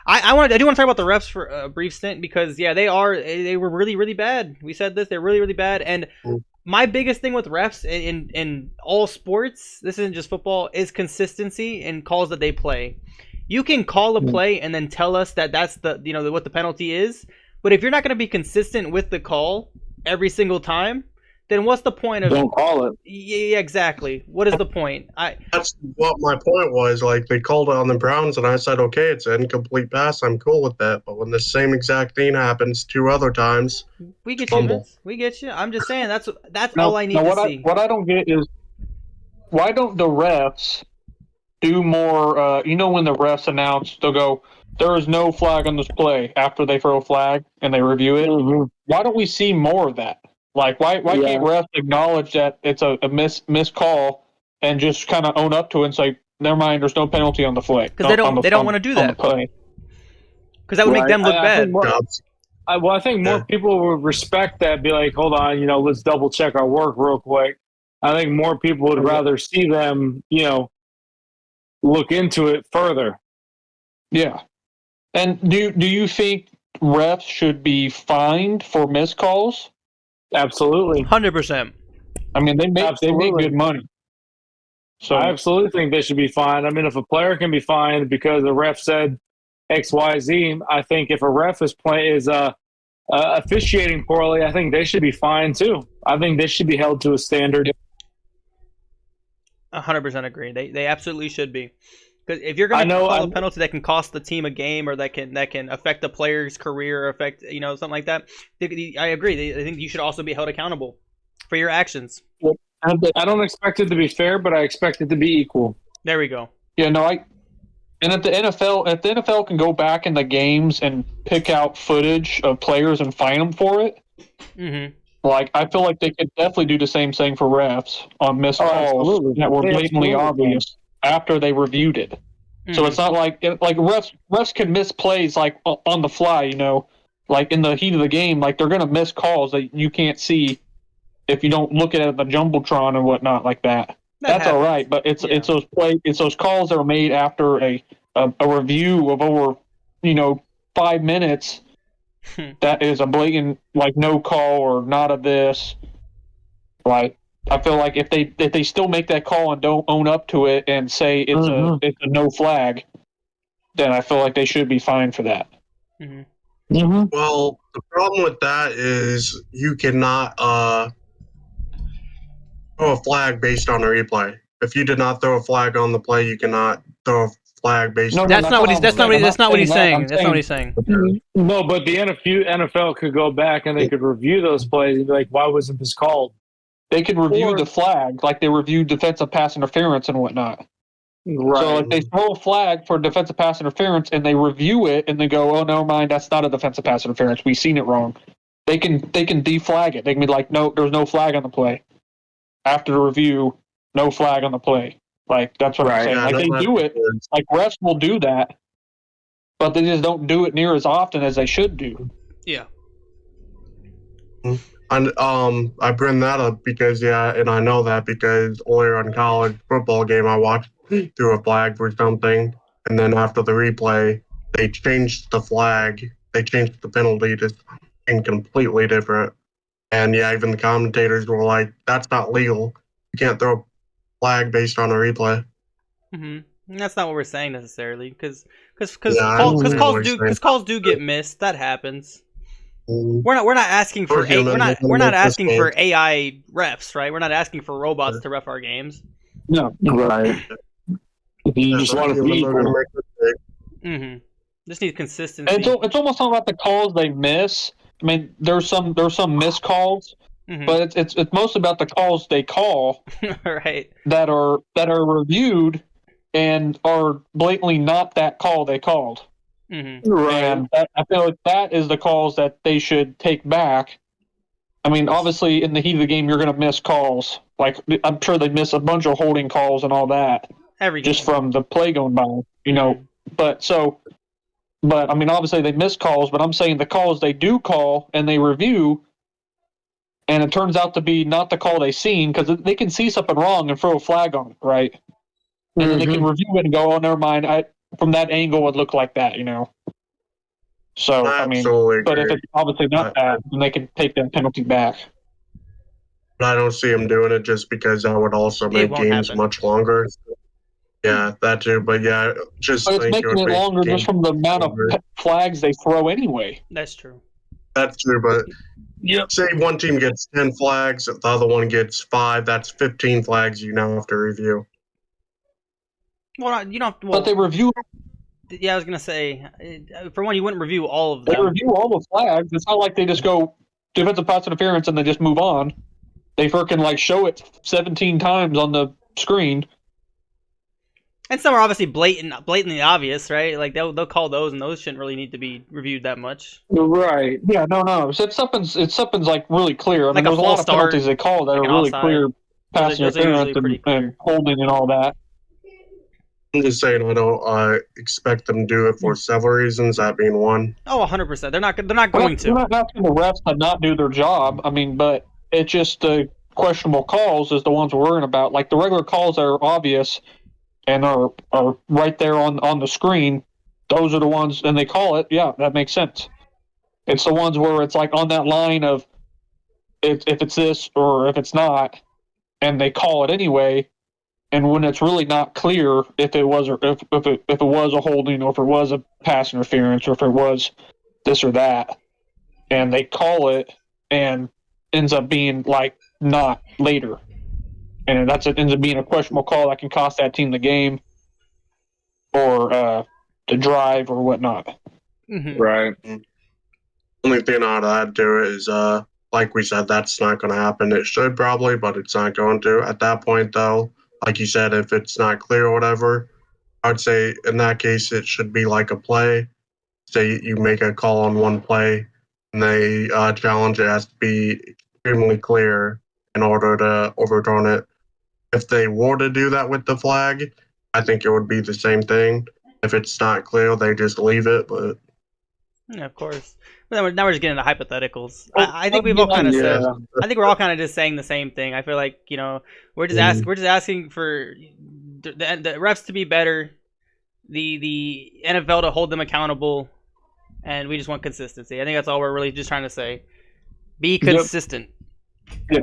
I do want to talk about the refs for a brief stint because they were really really bad. We said this, they're really really bad, and my biggest thing with refs in all sports, this isn't just football, is consistency in calls that they play. You can call a play and then tell us that that's what the penalty is, but if you're not going to be consistent with the call every single time, then what's the point of don't call it? Yeah, exactly. What is the point? That's what my point was. Like, they called it on the Browns, and I said, okay, it's an incomplete pass. I'm cool with that. But when the same exact thing happens 2 other times, we get you, Vince. We get you. I'm just saying that's Now, all I need to see. What I don't get is why don't the refs do more? When the refs announce, they'll go, "There is no flag on this play" after they throw a flag and they review it. Mm-hmm. Why don't we see more of that? Like, why can't refs acknowledge that it's a missed call and just kind of own up to it and say, "Never mind, there's no penalty on the play." Because they don't want to do that. Because that would make them look bad. I think more people would respect that. Be like, hold on, let's double check our work real quick. I think more people would rather see them, look into it further. Yeah. And do you think refs should be fined for missed calls? Absolutely. 100%. I mean, they make good money. So I absolutely think they should be fined. I mean, if a player can be fined because the ref said X, Y, Z, I think if a ref is officiating poorly, I think they should be fined too. I think they should be held to a standard. 100% agree. They absolutely should be. Because if you're going to call a penalty that can cost the team a game or that can affect the player's career or affect something like that, I agree. I think you should also be held accountable for your actions. I don't expect it to be fair, but I expect it to be equal. There we go. Yeah, no, and if the NFL can go back in the games and pick out footage of players and fine them for it, like I feel like they could definitely do the same thing for refs on missed calls that were blatantly obvious after they reviewed it. So it's not like refs can miss plays like on the fly, like in the heat of the game, like they're gonna miss calls that you can't see if you don't look at it at the jumbotron and whatnot like that. That's all right, but it's those calls that are made after a review of over 5 minutes. That is a blatant no call or not of this. Like I feel like if they still make that call and don't own up to it and say it's a no flag, then I feel like they should be fined for that. Well, the problem with that is you cannot throw a flag based on a replay. If you did not throw a flag on the play, you cannot throw a flag based. No, that's not what he's saying. That's not what he's saying. No, but the NFL could go back and they could review those plays and be like, "Why wasn't this called?" They could review the flag like they review defensive pass interference and whatnot. Right. So they throw a flag for defensive pass interference and they review it and they go, "Oh, never mind, that's not a defensive pass interference. We've seen it wrong." They can deflag it. They can be like, "No, there's no flag on the play." After the review, no flag on the play. Like that's what I'm saying. Like they do it. Like refs will do that, but they just don't do it near as often as they should do. Yeah. And I bring that up because and I know that because earlier on college football game I watched threw a flag for something, and then after the replay they changed the flag. They changed the penalty to something completely different. And even the commentators were like, "That's not legal. You can't throw a flag based on a replay." That's not what we're saying necessarily, because calls do get missed. That happens. We're not asking for we're not asking for AI refs, right? We're not asking for robots to ref our games. No, right. You just want to be equal. Just need consistency. And it's almost not about the calls they miss. I mean, there's some missed calls, but it's mostly about the calls they call, right? That are reviewed and are blatantly not that call they called. Right. And I feel like that is the calls that they should take back. I mean, obviously, in the heat of the game, you're going to miss calls. Like I'm sure they miss a bunch of holding calls and all that, just from the play going by, But I mean, obviously they miss calls, but I'm saying the calls they do call and they review, and it turns out to be not the call they seen because they can see something wrong and throw a flag on it, right? And then they can review it and go, "Oh, never mind. From that angle, it looked like that." So I I mean, absolutely but if agree. it's obviously not that, then they can take that penalty back. But I don't see him doing it just because that would also It make won't games happen. much longer. Yeah, that too. But yeah, just But it's think it making would it make longer just games from the amount of longer. flags they throw anyway. That's true. That's true, but Yep. say one team gets 10 flags, the other one gets 5, that's 15 flags you now have to review. Well, you don't. But they review Yeah, I was gonna say, for one, you wouldn't review all of they them. review all the flags. It's not like they just go defensive pass interference and they just move on. They freaking like show it 17 times on the screen. And some are obviously blatantly obvious, right? Like they'll call those, and those shouldn't really need to be reviewed that much. Right. Yeah, no. So something's like really clear. I mean, Like a there's a lot false of penalties start, they call that like are an really offside. clear pass Those are usually interference pretty clear. and holding and all that. I'm just saying I don't expect them to do it for several reasons, that being one. Oh, 100%. They're not going We're to. not asking the refs to not do their job. I mean, but it's just the questionable calls is the ones we're worrying about. Like the regular calls that are obvious and are right there on the screen, those are the ones, and they call it. Yeah, that makes sense. It's the ones where it's like on that line of if it's this or if it's not, and they call it anyway. And when it's really not clear if it was or if it was a holding or if it was a pass interference or if it was this or that, and they call it and ends up being like not later, and it ends up being a questionable call that can cost that team the game or the drive or whatnot. Mm-hmm. Right. Only thing I'd add to it is, like we said, that's not going to happen. It should probably, but it's not going to. At that point, though, like you said, if it's not clear or whatever, I'd say in that case it should be like a play. Say you make a call on one play, and they challenge it has to be extremely clear in order to overturn it. If they were to do that with the flag, I think it would be the same thing. If it's not clear, they just leave it. But Yeah, of course. But now we're just getting into hypotheticals. Well, I think we've all kind of said. Yeah. I think we're all kind of just saying the same thing. I feel like we're just asking for the refs to be better, the NFL to hold them accountable, and we just want consistency. I think that's all we're really just trying to say. Be consistent. Yeah.